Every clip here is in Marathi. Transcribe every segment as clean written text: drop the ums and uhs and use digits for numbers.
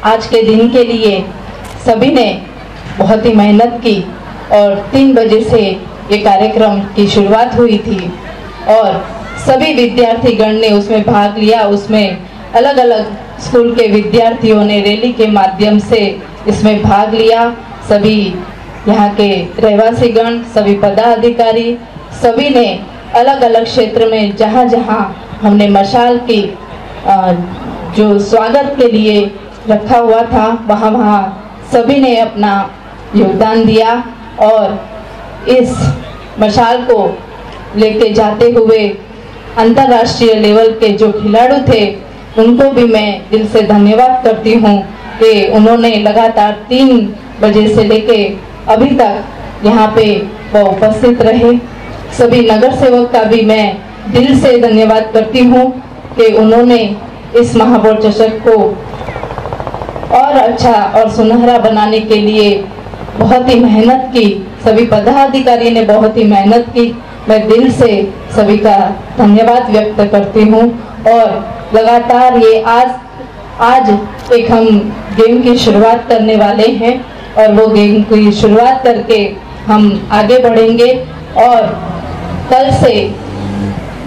आज के दिन के लिए सभी ने बहुत ही मेहनत की और 3 बजे से ये कार्यक्रम की शुरुआत हुई थी और सभी विद्यार्थीगण ने उसमें भाग लिया। उसमें अलग अलग स्कूल के विद्यार्थियों ने रैली के माध्यम से इसमें भाग लिया। सभी यहाँ के रहवासीगण, सभी पदाधिकारी, सभी ने अलग अलग क्षेत्र में जहाँ जहाँ हमने मशाल की जो स्वागत के लिए रखा हुआ था वहाँ वहाँ सभी ने अपना योगदान दिया और इस मशाल को लेके जाते हुए अंतर्राष्ट्रीय लेवल के जो खिलाड़ी थे उनको भी मैं दिल से धन्यवाद करती हूँ कि उन्होंने लगातार 3 बजे से लेके अभी तक यहाँ पे वो उपस्थित रहे। सभी नगर सेवक का भी मैं दिल से धन्यवाद करती हूँ कि उन्होंने इस महापौर चषक को और अच्छा और सुनहरा बनाने के लिए बहुत ही मेहनत की। सभी पदाधिकारी ने बहुत ही मेहनत की। मैं दिल से सभी का धन्यवाद व्यक्त करती हूँ और लगातार ये आज एक हम गेम की शुरुआत करने वाले हैं और वो गेम की शुरुआत करके हम आगे बढ़ेंगे और कल से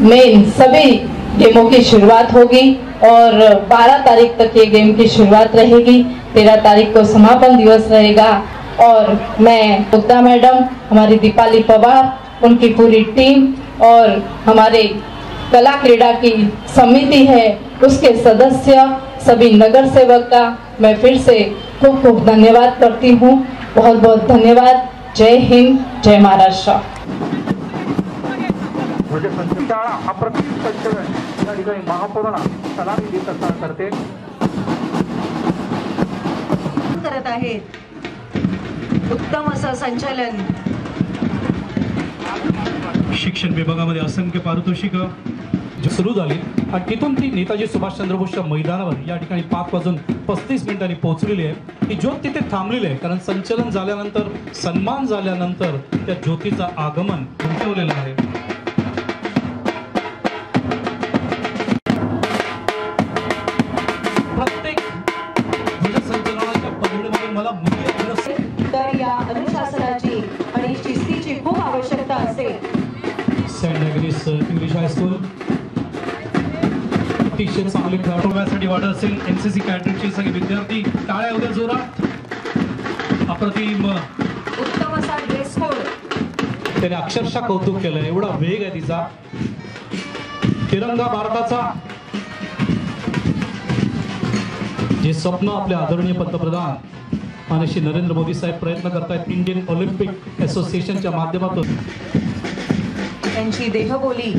मेन सभी गेमों की शुरुआत होगी और 12 तारीख तक ये गेम की शुरुआत रहेगी। 13 तारीख को समापन दिवस रहेगा और मैं मुग्धा मैडम, हमारी दीपाली पवार, उनकी पूरी टीम और हमारे कला क्रीड़ा की समिति है उसके सदस्य, सभी नगर सेवक का मैं फिर से खूब खूब धन्यवाद करती हूँ। बहुत बहुत धन्यवाद। जय हिंद, जय महाराष्ट्र। करत आहेत उत्तम असं संचालन। शिक्षण विभागामध्ये असंख्य पारितोषिक सुरू झाली आणि तिथून ती नेताजी सुभाषचंद्र बोसच्या मैदानावर या ठिकाणी 5:35 पोहोचलेली आहे। ही ज्योत तिथे थांबलेली आहे कारण संचलन झाल्यानंतर, सन्मान झाल्यानंतर त्या ज्योतीचं आगमन उमटवलेलं आहे। प्रत्येक संचलनाच्या पद्धतीमध्ये मला तर या अनुशासनाची आणि शिस्तीची खूप आवश्यकता असेल। सेंट ॲग्नेस इंग्लिश हायस्कूल अतिशय चांगले खेळण्यासाठी वाटत असेल। एनसीसी कॅडेटचे सगळे विद्यार्थी टाळ्या उद्या जोरात। अप्रतिम उत्तम असा ड्रेस कोड त्याने अक्षरशः कौतुक केलं। एवढा वेग आहे तिचा। तिरंगा भारताचा जे स्वप्न आपले आदरणीय पंतप्रधान आणि श्री नरेंद्र मोदी साहेब प्रयत्न करतायत इंडियन ऑलिम्पिक असोसिएशनच्या माध्यमातून। त्यांची देहबोली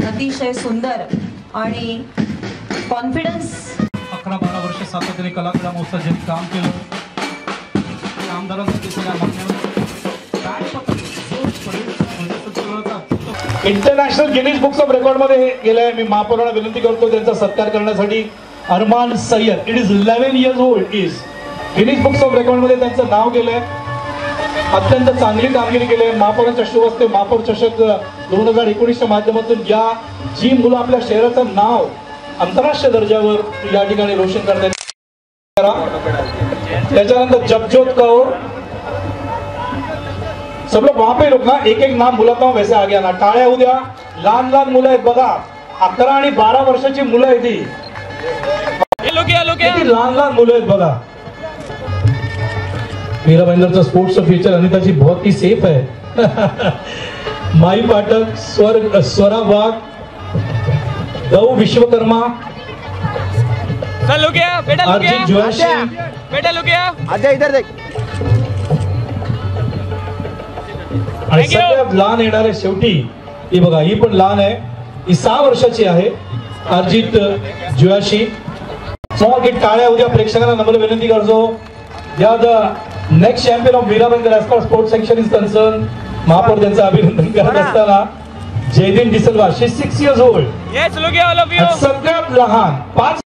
अतिशय सुंदर आणि कॉन्फिडन्स। 11-12 वर्ष सातत्याने कला क्रीडा महोत्सवात काम केलं। आमदारांसाठी international Guinness books of record मध्ये गेले। मी महापौरांना विनंती करतो त्यांचा सत्कार करण्यासाठी। Arman Sayyed, it is 11 years old, is Guinness books of record मध्ये त्यांचं नाव गेलंय। अत्यंत चांगली कामगिरी केली आहे। महापौरांच्या शुभ हस्ते महापौर चषक 2019च्या माध्यमातून या जी मुलं आपल्या शहराचं नाव आंतरराष्ट्रीय दर्जावर या ठिकाणी रोशन करतात। त्याच्यानंतर जपजोत कौर, सब लोग वहां पे रुकना। एक एक नाम बुलाता हूं वैसे आगे आना। टाळ्या उद्या। लहान लहान मुलं आहेत बघा, 11 आणि 12 वर्षाची मुलं आहेत ती। लहान लहान मुलं आहेत बघा। मीरा भाईंदरचा स्पोर्ट्सचं फ्युचर अनिताजी बहुत ही सेफ है। माई पाठक, स्वरा वाघ, दौ विश्वकर्मा, अर्जित जोशी, बेटा लुक गया, आजा इधर देख। आणि सगळ्यात लहान येणारे शेवटी ही बघा, ही पण लहान आहे। ही 6 वर्षाची आहे। अर्जित जोशी। स्मॉल किड टाळ्या उद्या प्रेक्षकांना नम्र विनंती करतो। या the next champion of Mirabai as far sports section is concern. महापौर त्यांचं अभिनंदन करत असताना जयदीन डिसल्वा, शी 6 years old। Yes look all of you. सगळ्यात लहान 5